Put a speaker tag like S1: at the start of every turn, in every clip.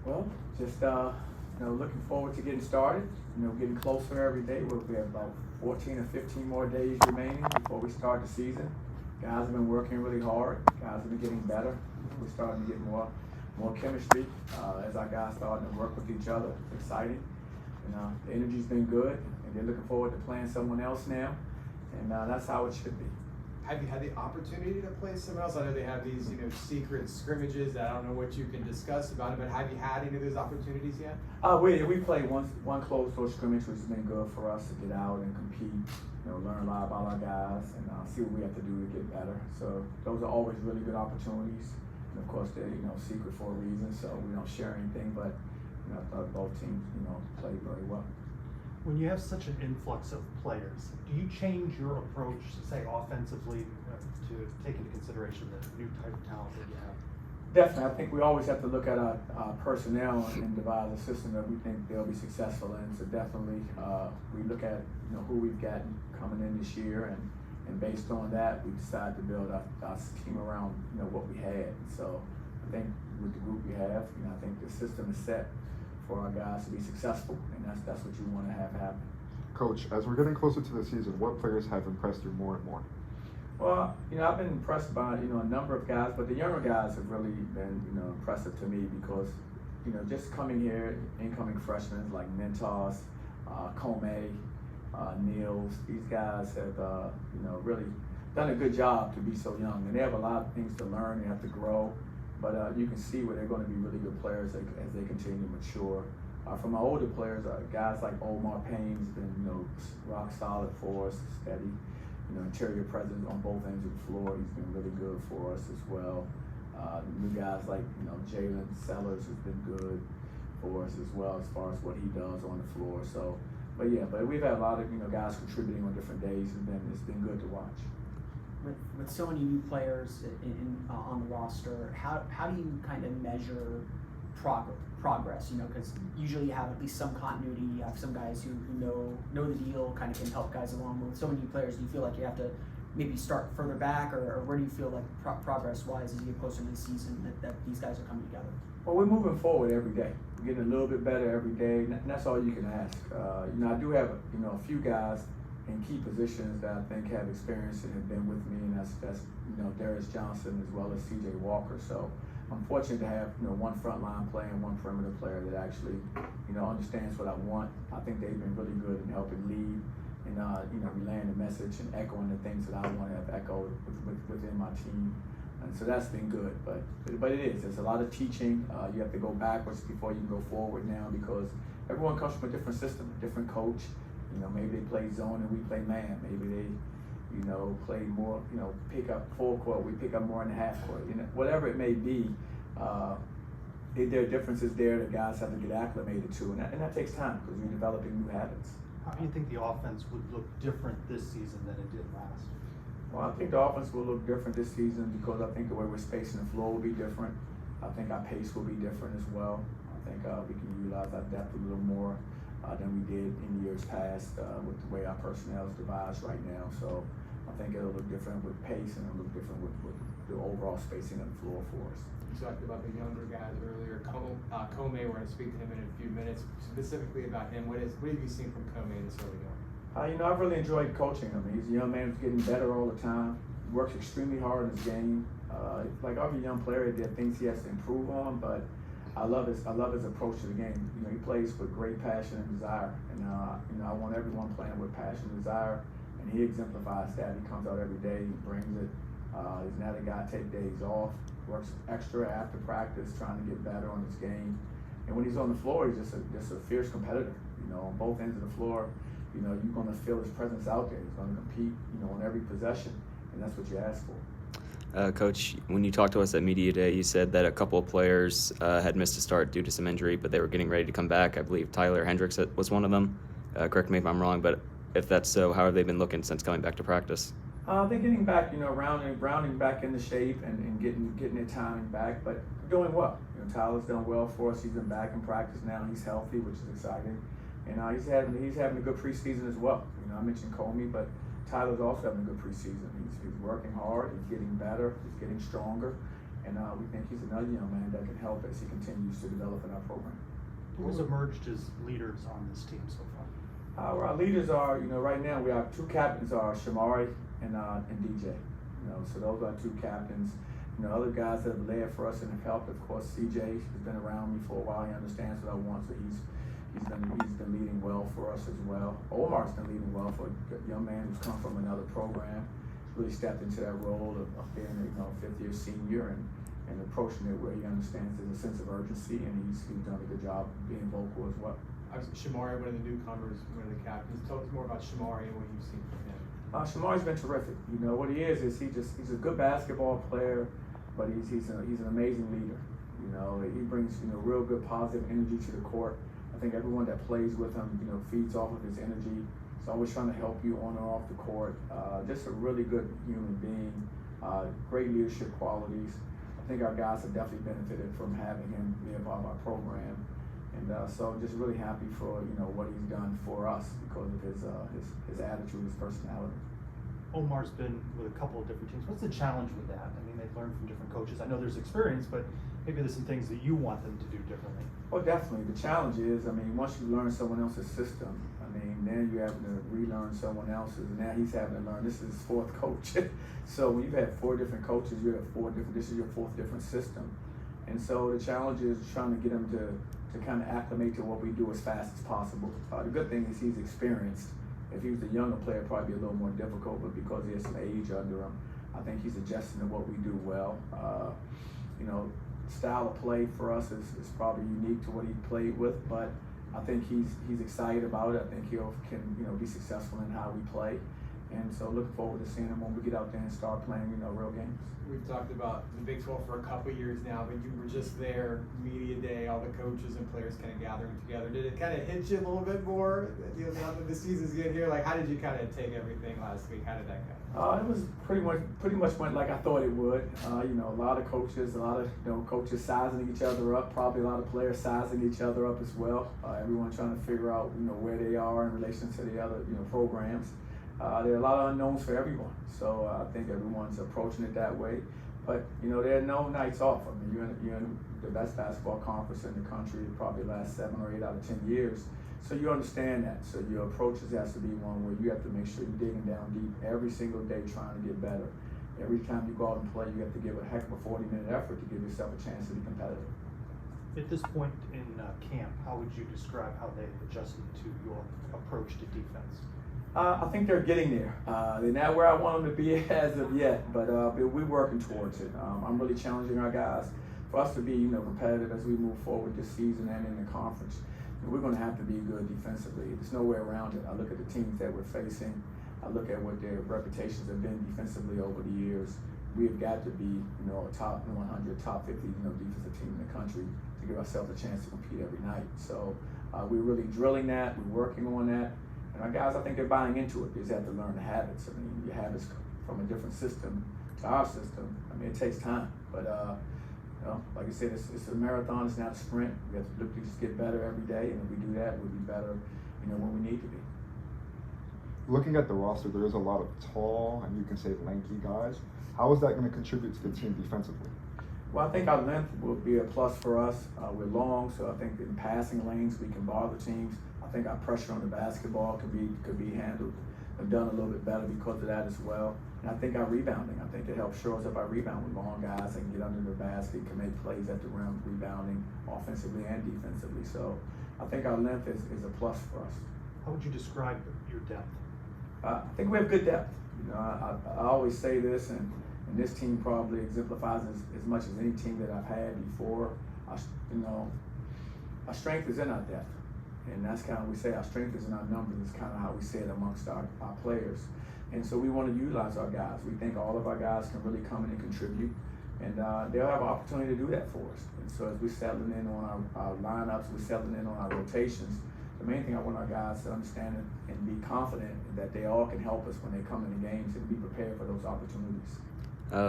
S1: Well, just looking forward to getting started. Getting closer every day. We have about 14 or 15 more days remaining before we start the season. Guys have been working really hard. Guys have been getting better. We're starting to get more chemistry as our guys starting to work with each other. It's exciting. The energy's been good, and they're looking forward to playing someone else now, and that's how it should be.
S2: Have you had the opportunity to play someone else? I know they have these, secret scrimmages that I don't know what you can discuss about it, but have you had any of those opportunities yet?
S1: We played one closed door scrimmage, which has been good for us to get out and compete, learn a lot about our guys and see what we have to do to get better. So those are always really good opportunities. And of course, they're, secret for a reason, so we don't share anything, but, I thought both teams, played very well.
S3: When you have such an influx of players, do you change your approach, say offensively, to take into consideration the new type of talent that you have?
S1: Definitely. I think we always have to look at our personnel and devise a system that we think they'll be successful in. So definitely, we look at who we've got coming in this year, and based on that, we decide to build our team around what we had. So I think with the group we have, I think the system is set for our guys to be successful, and that's what you want to have happen.
S4: Coach, as we're getting closer to the season, what players have impressed you more and more?
S1: Well, I've been impressed by a number of guys, but the younger guys have really been impressive to me because just coming here, incoming freshmen like Mentos, Comey, Niels, these guys have really done a good job to be so young, and they have a lot of things to learn. They have to grow. But you can see where they're going to be really good players as they continue to mature. From our older players, guys like Omar Payne's been rock solid for us, steady. Interior presence on both ends of the floor. He's been really good for us as well. New guys like Jalen Sellers has been good for us as well as far as what he does on the floor. So, but we've had a lot of guys contributing on different days, and it's been good to watch.
S5: With so many new players on the roster, how do you kind of measure progress? Because usually you have at least some continuity. You have some guys who know the deal, kind of can help guys along. But with so many new players, do you feel like you have to maybe start further back, or where do you feel like progress-wise as you get closer to the season that these guys are coming together?
S1: Well, we're moving forward every day. We're getting a little bit better every day, and that's all you can ask. I do have a few guys in key positions that I think have experience and have been with me, and that's Darius Johnson as well as C.J. Walker. So I'm fortunate to have one front line player and one perimeter player that actually understands what I want. I think they've been really good in helping lead and relaying the message and echoing the things that I want to have echoed within my team. And so that's been good, but it's a lot of teaching. You have to go backwards before you can go forward now because everyone comes from a different system, a different coach. Maybe they play zone and we play man. Maybe they, play more, pick up full court, we pick up more in the half court. Whatever it may be, there are differences there that guys have to get acclimated to, and that takes time because you're developing new habits.
S3: How do you think the offense would look different this season than it did last?
S1: Well, I think the offense will look different this season because I think the way we're spacing the floor will be different. I think our pace will be different as well. I think we can utilize our depth a little more than we did in years past with the way our personnel is devised right now. So I think it'll look different with pace and it'll look different with the overall spacing of the floor for us.
S2: You talked about the younger guys earlier. Comey, we're going to speak to him in a few minutes. Specifically about him, what have you seen from Comey in this early going?
S1: I've really enjoyed coaching him. He's a young man who's getting better all the time. He works extremely hard in his game. Like every young player, there are things he has to improve on, but I love his approach to the game. He plays with great passion and desire, and I want everyone playing with passion and desire, and he exemplifies that. He comes out every day, he brings it. He's not a guy to take days off. Works extra after practice, trying to get better on his game. And when he's on the floor, he's just a fierce competitor. On both ends of the floor, you're going to feel his presence out there. He's going to compete, on every possession, and that's what you ask for.
S6: Coach, when you talked to us at Media Day, you said that a couple of players had missed a start due to some injury, but they were getting ready to come back. I believe Tyler Hendricks was one of them. Correct me if I'm wrong, but if that's so, how have they been looking since coming back to practice?
S1: They're getting back, rounding back into shape and getting their timing back, but doing well. Tyler's done well for us. He's been back in practice now. He's healthy, which is exciting, and he's having a good preseason as well. I mentioned Comey, but Tyler's also having a good preseason. He's working hard. He's getting better. He's getting stronger, And we think he's another young man that can help as he continues to develop in our program.
S3: Who has emerged as leaders on this team so far?
S1: Our leaders are, right now we have two captains are Shamari and DJ. So those are two captains. Other guys that have led for us and have helped, of course, CJ has been around me for a while. He understands what I want, so he's been leading well for us as well. Omar's been leading well for a young man who's come from another program. He's really stepped into that role of being a fifth-year senior and approaching it where he understands there's a sense of urgency, and he's done a good job being vocal as well.
S2: Shamari, one of the newcomers, one of the captains. Tell us more about Shamari and what you've seen from him.
S1: Shamari's been terrific. What he is he's a good basketball player, but he's an amazing leader. He brings real good positive energy to the court. I think everyone that plays with him feeds off of his energy. He's always trying to help you on and off the court. Just a really good human being. Great leadership qualities. I think our guys have definitely benefited from having him be a part of our program. And so just really happy for what he's done for us because of his attitude, his personality.
S3: Omar's been with a couple of different teams. What's the challenge with that? I mean, they've learned from different coaches. I know there's experience, but maybe there's some things that you want them to do differently.
S1: Well, definitely. The challenge is, once you learn someone else's system, then you're having to relearn someone else's, and now he's having to learn. This is his fourth coach. So when you've had four different coaches, this is your fourth different system. And so the challenge is trying to get him to kind of acclimate to what we do as fast as possible. The good thing is he's experienced. If he was a younger player, it'd probably be a little more difficult, but because he has some age under him, I think he's adjusting to what we do well. Style of play for us is probably unique to what he played with, but I think he's excited about it. I think he can be successful in how we play. And so looking forward to seeing him when we get out there and start playing, real games.
S2: We've talked about the Big 12 for a couple of years now, but you were just there, media day, all the coaches and players kind of gathering together. Did it kind of hit you a little bit more, now that the season's getting here? Like, how did you kind of take everything last week? How did that go?
S1: It was pretty much went like I thought it would. A lot of coaches, coaches sizing each other up, probably a lot of players sizing each other up as well. Everyone trying to figure out, where they are in relation to the other, programs. There are a lot of unknowns for everyone, so I think everyone's approaching it that way. But there are no nights off. You're in the best basketball conference in the country, probably the last 7 or 8 out of 10 years. So you understand that. So your approach has to be one where you have to make sure you're digging down deep every single day, trying to get better. Every time you go out and play, you have to give a heck of a 40-minute effort to give yourself a chance to be competitive.
S3: At this point in camp, how would you describe how they've adjusted to your approach to defense?
S1: I think they're getting there. They're not where I want them to be as of yet, but we're working towards it. I'm really challenging our guys for us to be, competitive as we move forward this season and in the conference. We're going to have to be good defensively. There's no way around it. I look at the teams that we're facing. I look at what their reputations have been defensively over the years. We have got to be, a top 100, top 50, defensive team in the country to give ourselves a chance to compete every night. So we're really drilling that. We're working on that. And our guys, I think they're buying into it. They just have to learn the habits. Your habits from a different system to our system. It takes time. But, like I said, it's a marathon. It's not a sprint. We have to look to just get better every day. And if we do that, we'll be better, when we need to be.
S4: Looking at the roster, there is a lot of tall and you can say lanky guys. How is that going to contribute to the team defensively? Well,
S1: I think our length will be a plus for us. We're long, so I think in passing lanes we can bother teams. I think our pressure on the basketball could be handled and done a little bit better because of that as well. And I think our rebounding, it helps shore us up our rebound with long guys that can get under the basket, can make plays at the rim, rebounding offensively and defensively. So I think our length is a plus for us.
S3: How would you describe your depth?
S1: I think we have good depth. I always say this, and this team probably exemplifies as much as any team that I've had before. Our strength is in our depth. And that's kind of, we say our strength is in our numbers. It's kind of how we say it amongst our players. And so we want to utilize our guys. We think all of our guys can really come in and contribute. And they'll have an opportunity to do that for us. And so as we're settling in on our lineups, we're settling in on our rotations, the main thing I want our guys to understand and be confident that they all can help us when they come into games and be prepared for those opportunities.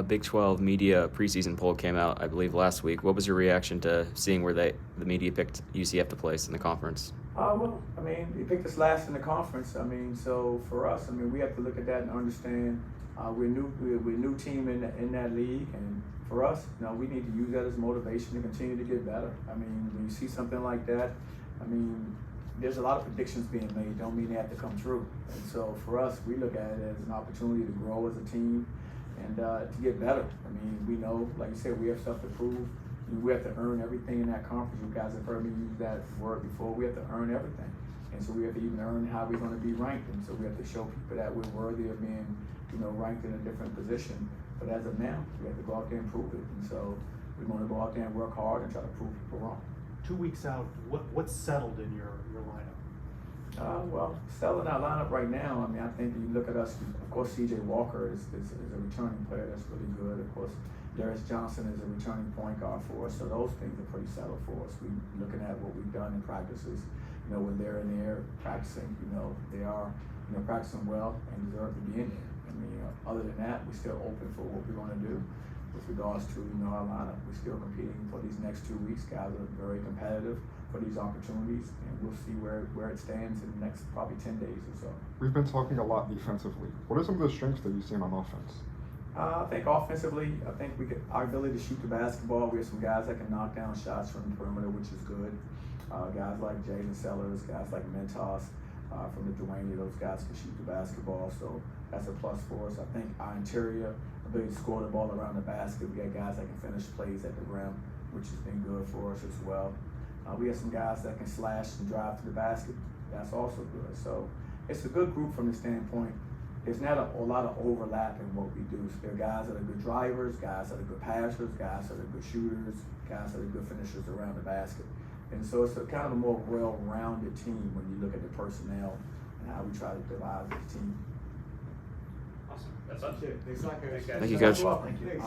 S6: Big 12 media preseason poll came out, I believe, last week. What was your reaction to seeing where the media picked UCF to place in the conference?
S1: They picked us last in the conference. So for us, we have to look at that and understand, We're a new team in that league, and for us, we need to use that as motivation to continue to get better. I mean, when you see something like that, I mean, there's a lot of predictions being made. Don't mean they have to come true. And so for us, we look at it as an opportunity to grow as a team and to get better. I mean, we know, like you said, we have stuff to prove. We have to earn everything in that conference. You guys have heard me use that word before. We have to earn everything. And so we have to even earn how we're going to be ranked. And so we have to show people that we're worthy of being, ranked in a different position. But as of now, we have to go out there and prove it. And so we're going to go out there and work hard and try to prove people wrong.
S3: 2 weeks out, what's settled in your lineup?
S1: Well, selling our lineup right now, I mean, I think you look at us, of course, C.J. Walker is a returning player that's really good. Of course, Darius Johnson is a returning point guard for us, so those things are pretty settled for us. We're looking at what we've done in practices, when they're in there practicing, they are, practicing well and deserve to be in there. I mean, other than that, we're still open for what we want to do with regards to, our lineup. We're still competing for these next 2 weeks. Guys are very competitive for these opportunities, and we'll see where it stands in the next probably 10 days or so.
S4: We've been talking a lot defensively. What are some of the strengths that you've seen on offense?
S1: I think offensively, our ability to shoot the basketball. We have some guys that can knock down shots from the perimeter, which is good. Guys like Jaden Sellers, guys like Mentos from Lithuania, those guys can shoot the basketball, so that's a plus for us. I think our interior ability to score the ball around the basket. We got guys that can finish plays at the rim, which has been good for us as well. We have some guys that can slash and drive to the basket. That's also good. So it's a good group from the standpoint. There's not a lot of overlap in what we do. So there are guys that are good drivers, guys that are good passers, guys that are good shooters, guys that are good finishers around the basket. And so it's a kind of a more well-rounded team when you look at the personnel and how we try to divide the team.
S6: Awesome.
S2: That's it. Thanks a lot, guys.
S6: Thank you, Coach.
S2: Thank you.